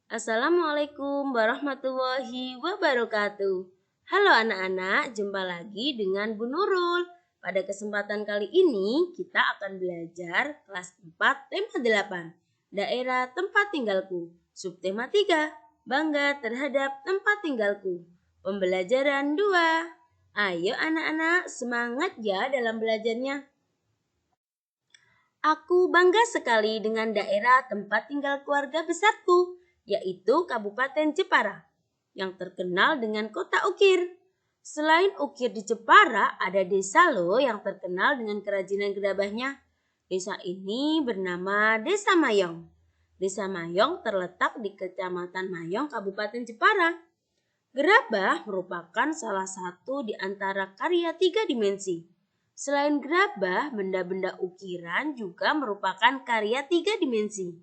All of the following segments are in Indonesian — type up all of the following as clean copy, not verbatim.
Assalamualaikum warahmatullahi wabarakatuh. Halo anak-anak, jumpa lagi dengan Bu Nurul. Pada kesempatan kali ini kita akan belajar kelas 4 tema 8, daerah tempat tinggalku. Subtema 3, bangga terhadap tempat tinggalku. Pembelajaran 2. Ayo anak-anak, semangat ya dalam belajarnya. Aku bangga sekali dengan daerah tempat tinggal keluarga besarku, yaitu Kabupaten Jepara, yang terkenal dengan kota ukir. Selain ukir di Jepara, ada desa loh yang terkenal dengan kerajinan gerabahnya. Desa ini bernama Desa Mayong. Desa Mayong terletak di Kecamatan Mayong, Kabupaten Jepara. Gerabah merupakan salah satu di antara karya 3 dimensi. Selain gerabah, benda-benda ukiran juga merupakan karya 3 dimensi.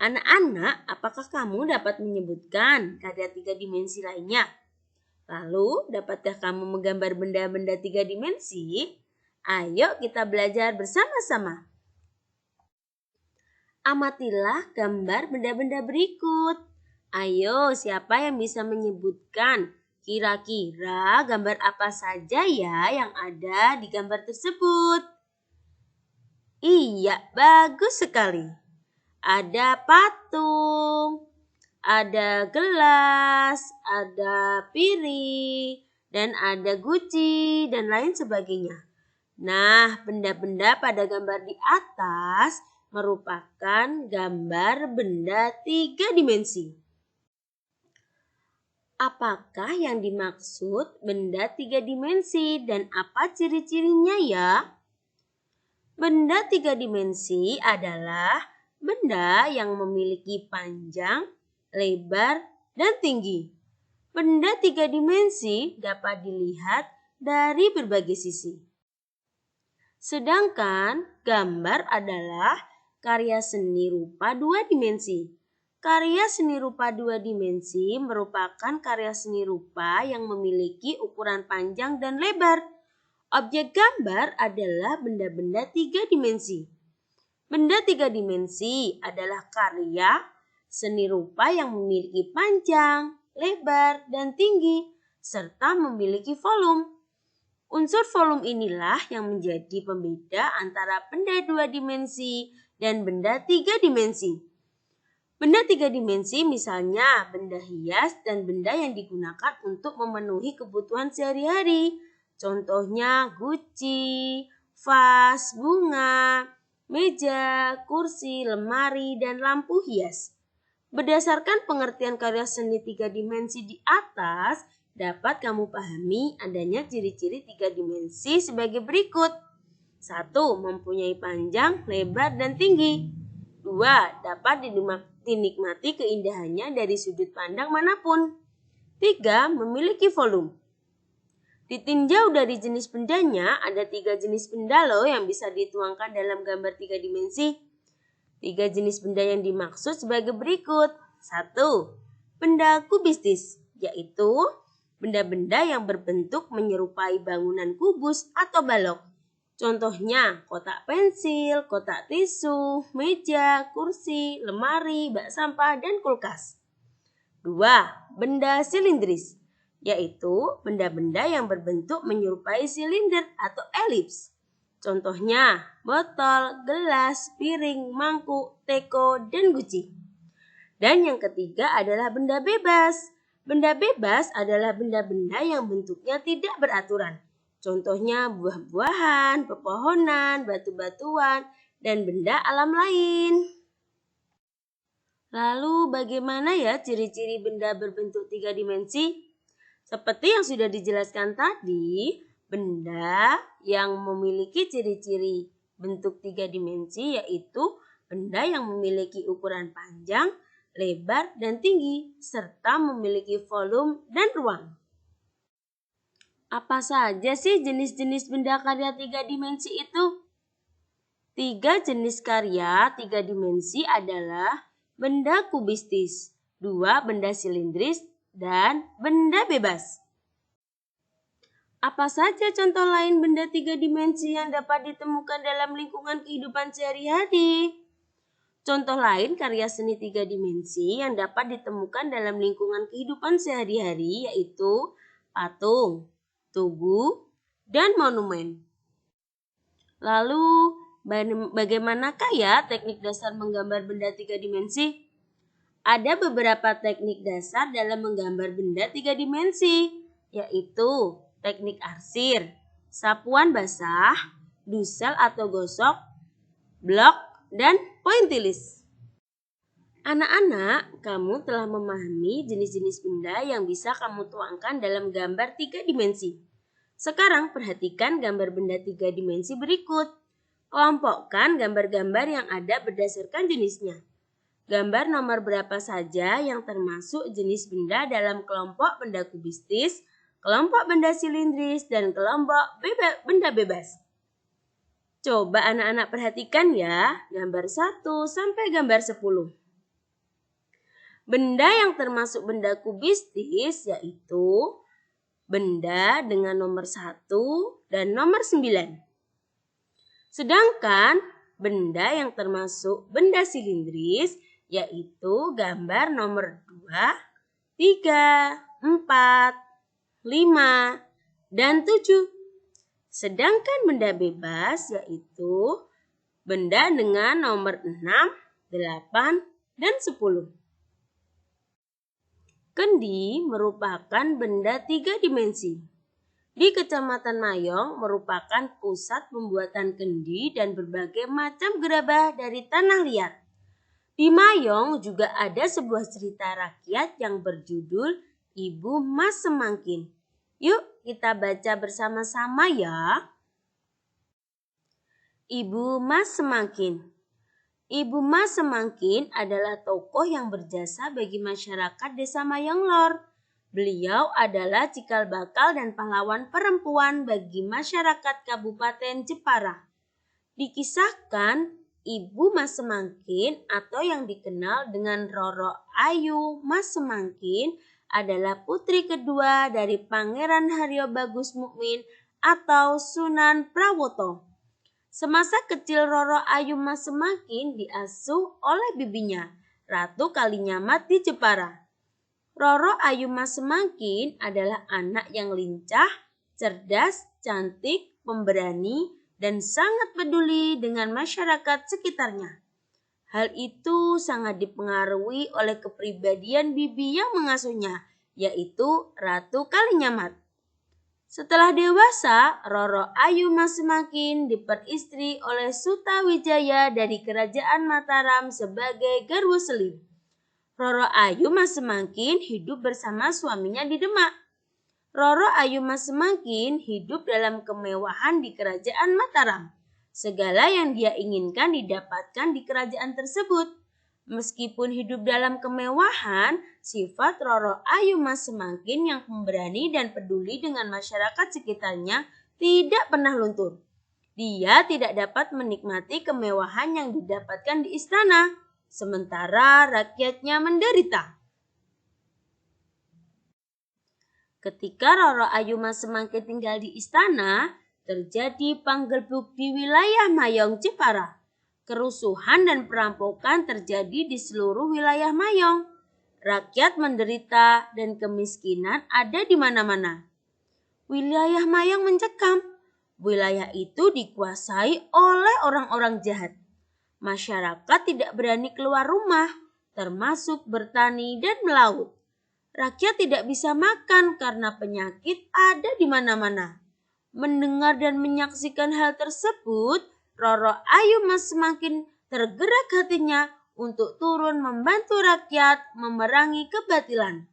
Anak-anak, apakah kamu dapat menyebutkan karya 3 dimensi lainnya? Lalu, dapatkah kamu menggambar benda-benda 3 dimensi? Ayo kita belajar bersama-sama. Amatilah gambar benda-benda berikut. Ayo, siapa yang bisa menyebutkan kira-kira gambar apa saja ya yang ada di gambar tersebut? Iya, bagus sekali. Ada patung, ada gelas, ada piring, dan ada guci, dan lain sebagainya. Nah, benda-benda pada gambar di atas merupakan gambar benda 3 dimensi. Apakah yang dimaksud benda 3 dimensi dan apa ciri-cirinya ya? Benda 3 dimensi adalah benda yang memiliki panjang, lebar, dan tinggi. Benda 3 dimensi dapat dilihat dari berbagai sisi. Sedangkan gambar adalah karya seni rupa 2 dimensi. Karya seni rupa 2 dimensi merupakan karya seni rupa yang memiliki ukuran panjang dan lebar. Objek gambar adalah benda-benda 3 dimensi. Benda 3 dimensi adalah karya seni rupa yang memiliki panjang, lebar, dan tinggi, serta memiliki volume. Unsur volume inilah yang menjadi pembeda antara benda 2 dimensi dan benda 3 dimensi. Benda 3 dimensi misalnya benda hias dan benda yang digunakan untuk memenuhi kebutuhan sehari-hari. Contohnya guci, vas, bunga, meja, kursi, lemari, dan lampu hias. Berdasarkan pengertian karya seni 3 dimensi di atas, dapat kamu pahami adanya ciri-ciri 3 dimensi sebagai berikut. 1. Mempunyai panjang, lebar, dan tinggi. 2. Dapat dinikmati keindahannya dari sudut pandang manapun. 3. Memiliki volume. Ditinjau dari jenis bendanya, ada 3 jenis benda loh yang bisa dituangkan dalam gambar 3 dimensi. 3 jenis benda yang dimaksud sebagai berikut. 1. Benda kubistis, yaitu benda-benda yang berbentuk menyerupai bangunan kubus atau balok. Contohnya kotak pensil, kotak tisu, meja, kursi, lemari, bak sampah, dan kulkas. 2. Benda silindris, yaitu benda-benda yang berbentuk menyerupai silinder atau elips. Contohnya botol, gelas, piring, mangkuk, teko, dan guci. Dan yang ketiga adalah benda bebas. Benda bebas adalah benda-benda yang bentuknya tidak beraturan. Contohnya buah-buahan, pepohonan, batu-batuan, dan benda alam lain. Lalu bagaimana ya ciri-ciri benda berbentuk 3 dimensi? Seperti yang sudah dijelaskan tadi, benda yang memiliki ciri-ciri bentuk 3 dimensi yaitu benda yang memiliki ukuran panjang, lebar, dan tinggi, serta memiliki volume dan ruang. Apa saja sih jenis-jenis benda karya 3 dimensi itu? 3 jenis karya 3 dimensi adalah benda kubistis, 2 benda silindris, dan benda bebas. Apa saja contoh lain benda 3 dimensi yang dapat ditemukan dalam lingkungan kehidupan sehari-hari? Contoh lain karya seni 3 dimensi yang dapat ditemukan dalam lingkungan kehidupan sehari-hari yaitu patung, tugu, dan monumen. Lalu, bagaimanakah ya teknik dasar menggambar benda 3 dimensi? Ada beberapa teknik dasar dalam menggambar benda 3 dimensi, yaitu teknik arsir, sapuan basah, dusel atau gosok, blok, dan pointillis. Anak-anak, kamu telah memahami jenis-jenis benda yang bisa kamu tuangkan dalam gambar 3 dimensi. Sekarang perhatikan gambar benda 3 dimensi berikut. Kelompokkan gambar-gambar yang ada berdasarkan jenisnya. Gambar nomor berapa saja yang termasuk jenis benda dalam kelompok benda kubistis, kelompok benda silindris, dan kelompok benda bebas. Coba anak-anak perhatikan ya, gambar 1 sampai gambar 10. Benda yang termasuk benda kubistis yaitu benda dengan nomor 1 dan nomor 9. Sedangkan benda yang termasuk benda silindris yaitu gambar nomor 2, 3, 4, 5, dan 7. Sedangkan benda bebas yaitu benda dengan nomor 6, 8, dan 10. Kendi merupakan benda 3 dimensi. Di Kecamatan Mayong merupakan pusat pembuatan kendi dan berbagai macam gerabah dari tanah liat. Di Mayong juga ada sebuah cerita rakyat yang berjudul Ibu Mas Semangkin. Yuk kita baca bersama-sama ya. Ibu Mas Semangkin. Ibu Mas Semangkin adalah tokoh yang berjasa bagi masyarakat desa Mayong Lor. Beliau adalah cikal bakal dan pahlawan perempuan bagi masyarakat Kabupaten Jepara. Dikisahkan, Ibu Mas Semangkin atau yang dikenal dengan Roro Ayu Mas Semangkin adalah putri kedua dari Pangeran Haryo Bagus Mukmin atau Sunan Prawoto. Semasa kecil Roro Ayu Mas Semangkin diasuh oleh bibinya, Ratu Kalinyamat di Jepara. Roro Ayu Mas Semangkin adalah anak yang lincah, cerdas, cantik, pemberani, dan sangat peduli dengan masyarakat sekitarnya. Hal itu sangat dipengaruhi oleh kepribadian bibi yang mengasuhnya, yaitu Ratu Kalinyamat. Setelah dewasa, Roro Ayu Mas Semangkin diperistri oleh Sutawijaya dari Kerajaan Mataram sebagai garwa selim. Roro Ayu Mas Semangkin hidup bersama suaminya di Demak. Roro Ayu Mas Semangkin hidup dalam kemewahan di Kerajaan Mataram. Segala yang dia inginkan didapatkan di kerajaan tersebut. Meskipun hidup dalam kemewahan, sifat Roro Ayu Mas Semangkin yang pemberani dan peduli dengan masyarakat sekitarnya tidak pernah luntur. Dia tidak dapat menikmati kemewahan yang didapatkan di istana, sementara rakyatnya menderita. Ketika Roro Ayu Mas Semangkin tinggal di istana, terjadi panggelbuk di wilayah Mayong Jepara. Kerusuhan dan perampokan terjadi di seluruh wilayah Mayong. Rakyat menderita dan kemiskinan ada di mana-mana. Wilayah Mayong mencekam. Wilayah itu dikuasai oleh orang-orang jahat. Masyarakat tidak berani keluar rumah, termasuk bertani dan melaut. Rakyat tidak bisa makan karena penyakit ada di mana-mana. Mendengar dan menyaksikan hal tersebut, Roro Ayu Mas Semangkin tergerak hatinya untuk turun membantu rakyat memerangi kebatilan.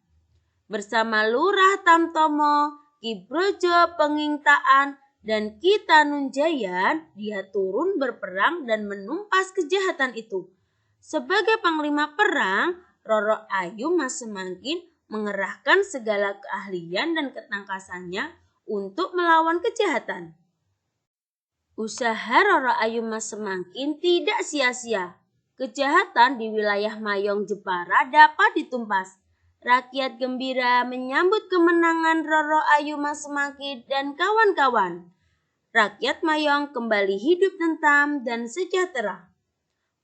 Bersama Lurah Tamtomo, Ki Brojo Pengingtaan, dan Ki Tanunjayan, dia turun berperang dan menumpas kejahatan itu. Sebagai panglima perang, Roro Ayu Mas Semangkin mengerahkan segala keahlian dan ketangkasannya untuk melawan kejahatan. Usaha Roro Ayu Mas Semangkin tidak sia-sia. Kejahatan di wilayah Mayong Jepara dapat ditumpas. Rakyat gembira menyambut kemenangan Roro Ayu Mas Semangkin dan kawan-kawan. Rakyat Mayong kembali hidup tentam dan sejahtera.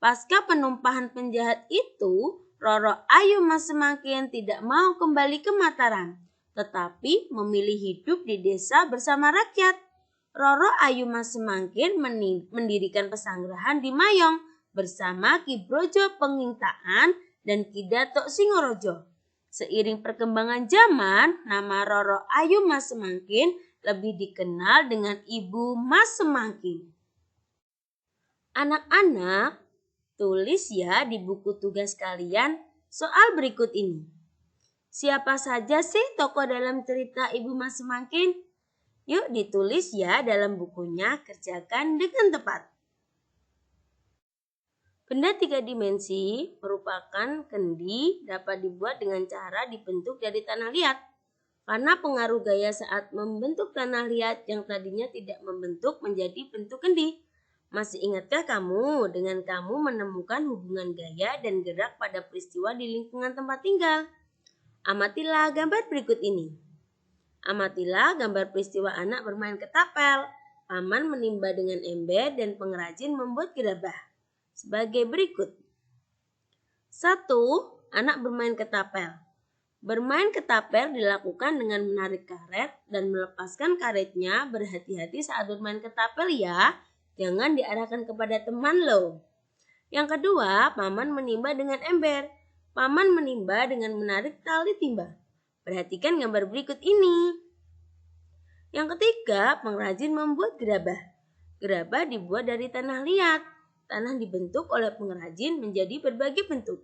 Pasca penumpahan penjahat itu, Roro Ayuma semakin tidak mau kembali ke Mataram, tetapi memilih hidup di desa bersama rakyat. Roro Ayuma semakin mendirikan pesanggrahan di Mayong bersama Ki Brojo Pengingtaan dan Ki Datuk Singorojo. Seiring perkembangan zaman, nama Roro Ayuma Semangkin lebih dikenal dengan Ibu Mas Semangkin. Anak-anak, tulis ya di buku tugas kalian soal berikut ini. Siapa saja sih tokoh dalam cerita Ibu Mas Semangkin? Yuk ditulis ya dalam bukunya, kerjakan dengan tepat. Benda tiga dimensi merupakan kendi dapat dibuat dengan cara dibentuk dari tanah liat. Karena pengaruh gaya saat membentuk tanah liat yang tadinya tidak membentuk menjadi bentuk kendi. Masih ingatkah kamu dengan kamu menemukan hubungan gaya dan gerak pada peristiwa di lingkungan tempat tinggal? Amatilah gambar berikut ini. Amatilah gambar peristiwa anak bermain ketapel, paman menimba dengan ember dan pengrajin membuat gerabah. Sebagai berikut. 1. Anak bermain ketapel. Bermain ketapel dilakukan dengan menarik karet dan melepaskan karetnya. Berhati-hati saat bermain ketapel ya. Jangan diarahkan kepada teman loh. Yang kedua, paman menimba dengan ember. Paman menimba dengan menarik tali timba. Perhatikan gambar berikut ini. Yang ketiga, pengrajin membuat gerabah. Gerabah dibuat dari tanah liat. Tanah dibentuk oleh pengrajin menjadi berbagai bentuk.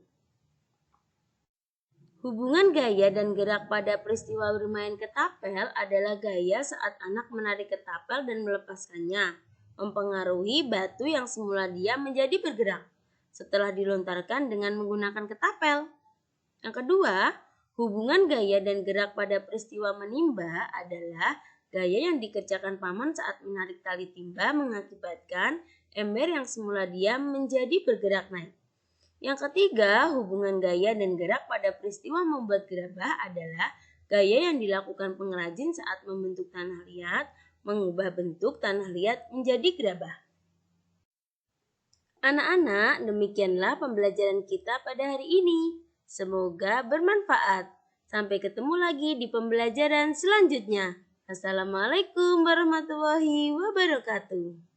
Hubungan gaya dan gerak pada peristiwa bermain ketapel adalah gaya saat anak menarik ketapel dan melepaskannya, mempengaruhi batu yang semula diam menjadi bergerak setelah dilontarkan dengan menggunakan ketapel. Yang kedua, hubungan gaya dan gerak pada peristiwa menimba adalah gaya yang dikerjakan paman saat menarik tali timba mengakibatkan ember yang semula diam menjadi bergerak naik. Yang ketiga, hubungan gaya dan gerak pada peristiwa membuat gerabah adalah gaya yang dilakukan pengrajin saat membentuk tanah liat, mengubah bentuk tanah liat menjadi gerabah. Anak-anak, demikianlah pembelajaran kita pada hari ini. Semoga bermanfaat. Sampai ketemu lagi di pembelajaran selanjutnya. Assalamualaikum warahmatullahi wabarakatuh.